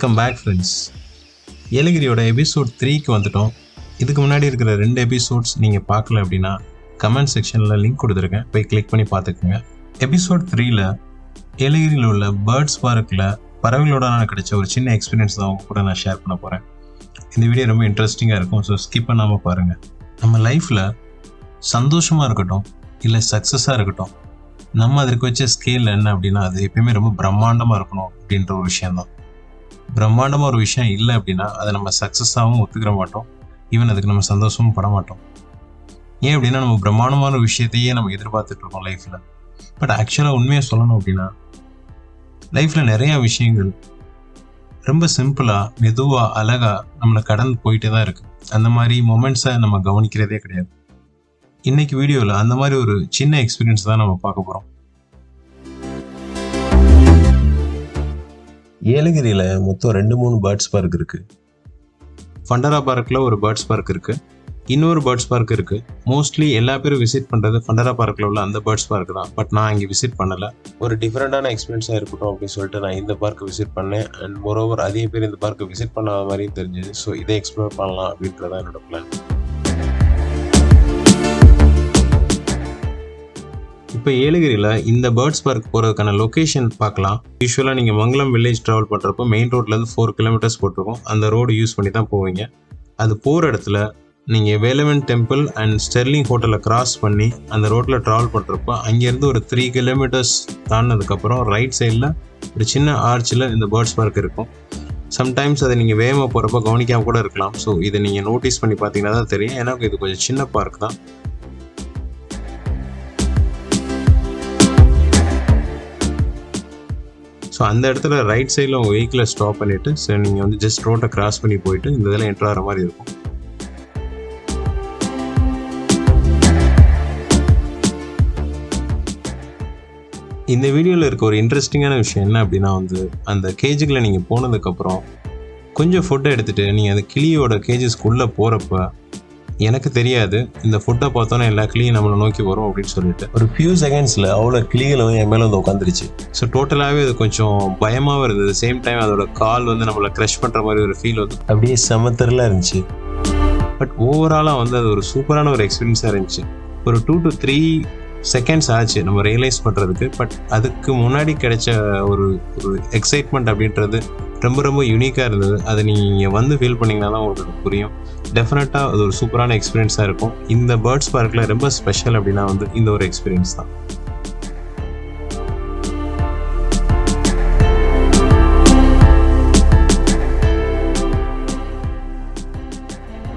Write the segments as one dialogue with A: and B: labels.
A: Welcome back friends. ஏலகிரியோட episode 3க்கு வந்துட்டோம். இதுக்கு முன்னாடி இருக்கிற 2 எபிசோட்ஸ் நீங்கள் பார்க்கல அப்படின்னா கமெண்ட் செக்ஷனில் லிங்க் கொடுத்துருக்கேன், போய் கிளிக் பண்ணி பார்த்துக்குங்க. எபிசோட் 3ல் ஏலகிரியில் உள்ள பேர்ட்ஸ் பார்க்கில் பறவைகளோட நான் கிடைச்ச ஒரு சின்ன எக்ஸ்பீரியன்ஸ் தான் அவங்க கூட நான் ஷேர் பண்ண போகிறேன். இந்த வீடியோ ரொம்ப இன்ட்ரெஸ்டிங்காக இருக்கும், ஸோ ஸ்கிப் பண்ணாமல் பாருங்கள். நம்ம லைஃப்பில் சந்தோஷமாக இருக்கட்டும் இல்லை சக்ஸஸாக இருக்கட்டும், நம்ம அதற்கு வச்ச ஸ்கேல் என்ன அப்படின்னா அது எப்பயுமே ரொம்ப பிரம்மாண்டமாக இருக்கணும் அப்படின்ற ஒரு விஷயந்தான். பிரம்மாண்டமாக ஒரு விஷயம் இல்லை அப்படின்னா அதை நம்ம சக்ஸஸாகவும் ஒத்துக்கிற மாட்டோம், ஈவன் அதுக்கு நம்ம சந்தோஷமும் பட மாட்டோம். ஏன் அப்படின்னா நம்ம பிரம்மாண்டமான ஒரு விஷயத்தையே நம்ம எதிர்பார்த்துட்டு இருக்கோம் லைஃப்பில். பட் ஆக்சுவலாக உண்மையாக சொல்லணும் அப்படின்னா லைஃப்பில் நிறையா விஷயங்கள் ரொம்ப சிம்பிளாக மெதுவாக அழகாக நம்மளை கடந்து போயிட்டே தான் இருக்குது. அந்த மாதிரி மொமெண்ட்ஸை நம்ம கவனிக்கிறதே கிடையாது. இன்னைக்கு வீடியோவில் அந்த மாதிரி ஒரு சின்ன எக்ஸ்பீரியன்ஸ் தான் நம்ம பார்க்க போகிறோம். ஏலகிரியில் மொத்தம் 2-3 பேர்ட்ஸ் பார்க் இருக்குது. ஃபண்டரா பார்க்கில் ஒரு பேர்ட்ஸ் பார்க் இருக்குது, இன்னொரு பேர்ட்ஸ் பார்க் இருக்குது. மோஸ்ட்லி எல்லா பேரும் விசிட் பண்ணுறது ஃபண்டரா பார்க்கில் உள்ள அந்த பேர்ட்ஸ் பார்க் தான். பட் நான் இங்கே விசிட் பண்ணலை. ஒரு டிஃப்ரெண்ட்டான எக்ஸ்பீரியன்ஸாக இருக்கட்டும் அப்படின்னு சொல்லிட்டு நான் இந்த பார்க்கை விசிட் பண்ணேன். அண்ட் மோரோவர் அதிக பேர் இந்த பார்க்கை விசிட் பண்ணாத மாதிரியும் தெரிஞ்சுது. ஸோ இதை எக்ஸ்ப்ளோர் பண்ணலாம் அப்படின்றதான் என்னோட பிளான். இப்போ ஏலகிரியில் இந்த பேர்ட்ஸ் பார்க் போகிறதுக்கான லொக்கேஷன் பார்க்கலாம். யூஸ்வலாக நீங்கள் மங்களம் வில்லேஜ் ட்ராவல் பண்ணுறப்போ மெயின் ரோட்லேருந்து 4 கிலோமீட்டர்ஸ் போட்டிருக்கோம். அந்த ரோடு யூஸ் பண்ணி தான் போவீங்க. அது போகிற இடத்துல நீங்கள் வேலவன் டெம்பிள் அண்ட் ஸ்டெர்லிங் ஹோட்டலை கிராஸ் பண்ணி அந்த ரோட்டில் ட்ராவல் பண்ணுறப்போ அங்கேருந்து ஒரு 3 கிலோமீட்டர்ஸ் தாண்டினதுக்கப்புறம் ரைட் சைடில் ஒரு சின்ன ஆர்ச்சில் இந்த பேர்ட்ஸ் பார்க் இருக்கும். சம்டைம்ஸ் அதை நீங்கள் வேகமாக போகிறப்போ கவனிக்காமல் கூட இருக்கலாம். ஸோ இதை நீங்கள் நோட்டீஸ் பண்ணி பார்த்தீங்கன்னா தான் தெரியும். எனக்கு இது கொஞ்சம் சின்ன பார்க் தான். ஸோ அந்த இடத்துல ரைட் சைடில் உங்கள் வெஹிக்கிளை ஸ்டாப் பண்ணிவிட்டு ஸோ நீங்கள் வந்து ஜஸ்ட் ரோட்டை கிராஸ் பண்ணி போயிட்டு இந்த இதில் என்ட்ரு ஆகிற மாதிரி இருக்கும். இந்த வீடியோவில் இருக்க ஒரு இன்ட்ரெஸ்டிங்கான விஷயம் என்ன அப்படின்னா வந்து அந்த கேஜுக்குள்ளே நீங்கள் போனதுக்கப்புறம் கொஞ்சம் ஃபுட்டை எடுத்துகிட்டு நீங்கள் அந்த கிளியோட கேஜஸ்க்குள்ளே போகிறப்ப எனக்கு தெரியாது இந்த ஃபுட்டை பார்த்தோன்னா எல்லா கிளியும் நம்மளை நோக்கி வரும் அப்படின்னு சொல்லிட்டு ஒரு ஃபியூ செகண்ட்ஸில் அவ்வளோ கிளிகளும் என் மேலே வந்து உட்காந்துருச்சு. ஸோ டோட்டலாகவே அது கொஞ்சம் பயமாகவும் இருந்தது. சேம் டைம் அதோட கால் வந்து நம்மளை க்ரஷ் பண்ணுற மாதிரி ஒரு ஃபீல் வந்து அப்படியே செமத்தரில் இருந்துச்சு. பட் ஓவராலாக வந்து அது ஒரு சூப்பரான ஒரு எக்ஸ்பீரியன்ஸாக இருந்துச்சு. ஒரு 2 to 3 செகண்ட்ஸ் ஆச்சு நம்ம ரியலைஸ் பண்ணுறதுக்கு. பட் அதுக்கு முன்னாடி கிடைச்ச ஒரு எக்ஸைட்மெண்ட் அப்படின்றது ரொம்ப ரொம்ப யூனிக்காக இருந்தது. அதை நீங்கள் வந்து ஃபீல் பண்ணிங்கன்னா தான் உங்களுக்கு புரியும். டெஃபினட்டாக அது ஒரு சூப்பரான எக்ஸ்பீரியன்ஸாக இருக்கும். இந்த பேர்ட்ஸ் பார்க்கில் ரொம்ப ஸ்பெஷல் அப்படின்னா வந்து இந்த ஒரு எக்ஸ்பீரியன்ஸ் தான்.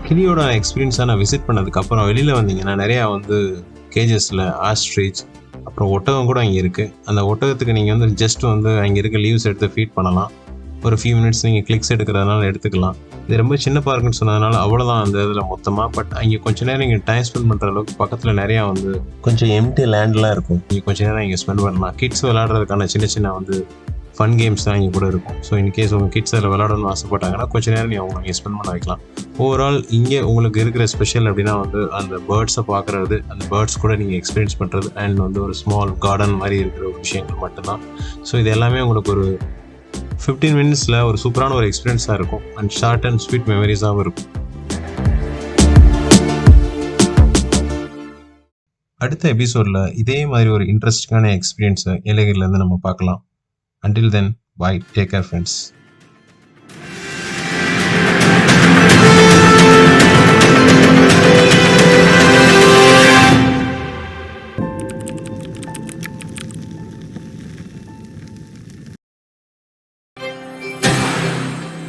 A: கிளியோட எக்ஸ்பீரியன்ஸாக நான் விசிட் பண்ணதுக்கப்புறம் வெளியில் வந்தீங்கன்னா நிறையா வந்து கேஜஸில் ஆஸ்ட்ரிச் அப்புறம் ஒட்டகம் கூட அங்கே இருக்குது. அந்த ஒட்டகத்துக்கு நீங்கள் வந்து ஜஸ்ட் வந்து அங்கே இருக்க லீவ்ஸ் எடுத்து ஃபீட் பண்ணலாம். ஒரு ஃபியூ மினிட்ஸ் நீங்கள் கிளிக்ஸ் எடுக்கிறதுனால எடுத்துக்கலாம். இது ரொம்ப சின்ன பார்க்குன்னு சொன்னதுனால அவ்வளோதான் அந்த இதில் மொத்தமாக. பட் அங்கே கொஞ்சம் நேரம் நீங்கள் டைம் ஸ்பெண்ட் பண்ணுற அளவுக்கு பக்கத்தில் நிறையா வந்து கொஞ்சம் எம்டி லேண்ட்லாம் இருக்கும். நீங்கள் கொஞ்சம் நேரம் இங்கே ஸ்பெண்ட் பண்ணலாம். கிட்ஸ் விளையாடுறதுக்கான சின்ன சின்ன வந்து ஃபன் கேம்ஸ் தான் இங்கே கூட இருக்கும். ஸோ இன்கேஸ் உங்கள் கிட்ஸ் அதில் விளையாடணும்னு ஆசைப்பட்டாங்கன்னா கொஞ்சம் நேரம் நீங்கள் அவங்க இங்கே ஸ்பெண்ட் பண்ண வைக்கலாம். ஓவரால் இங்கே உங்களுக்கு இருக்கிற ஸ்பெஷல் அப்படின்னா வந்து அந்த பேர்ட்ஸை பார்க்குறது, அந்த பேர்ட்ஸ் கூட நீங்கள் எக்ஸ்பீரியன்ஸ் பண்ணுறது அண்ட் வந்து ஒரு ஸ்மால் கார்டன் மாதிரி இருக்கிற ஒரு விஷயங்கள் மட்டும்தான். ஸோ இது எல்லாமே உங்களுக்கு ஒரு 15 மினிட்ஸில் ஒரு சூப்பரான ஒரு எக்ஸ்பீரியன்ஸாக இருக்கும் அண்ட் ஷார்ட் அண்ட் ஸ்வீட் மெமரிஸாகவும் இருக்கும். அடுத்த எபிசோடில் இதே மாதிரி ஒரு இன்ட்ரெஸ்டிங்கான எக்ஸ்பீரியன்ஸை ஏலகிரிலேருந்து நம்ம பார்க்கலாம். Until then, bye. Take care, friends.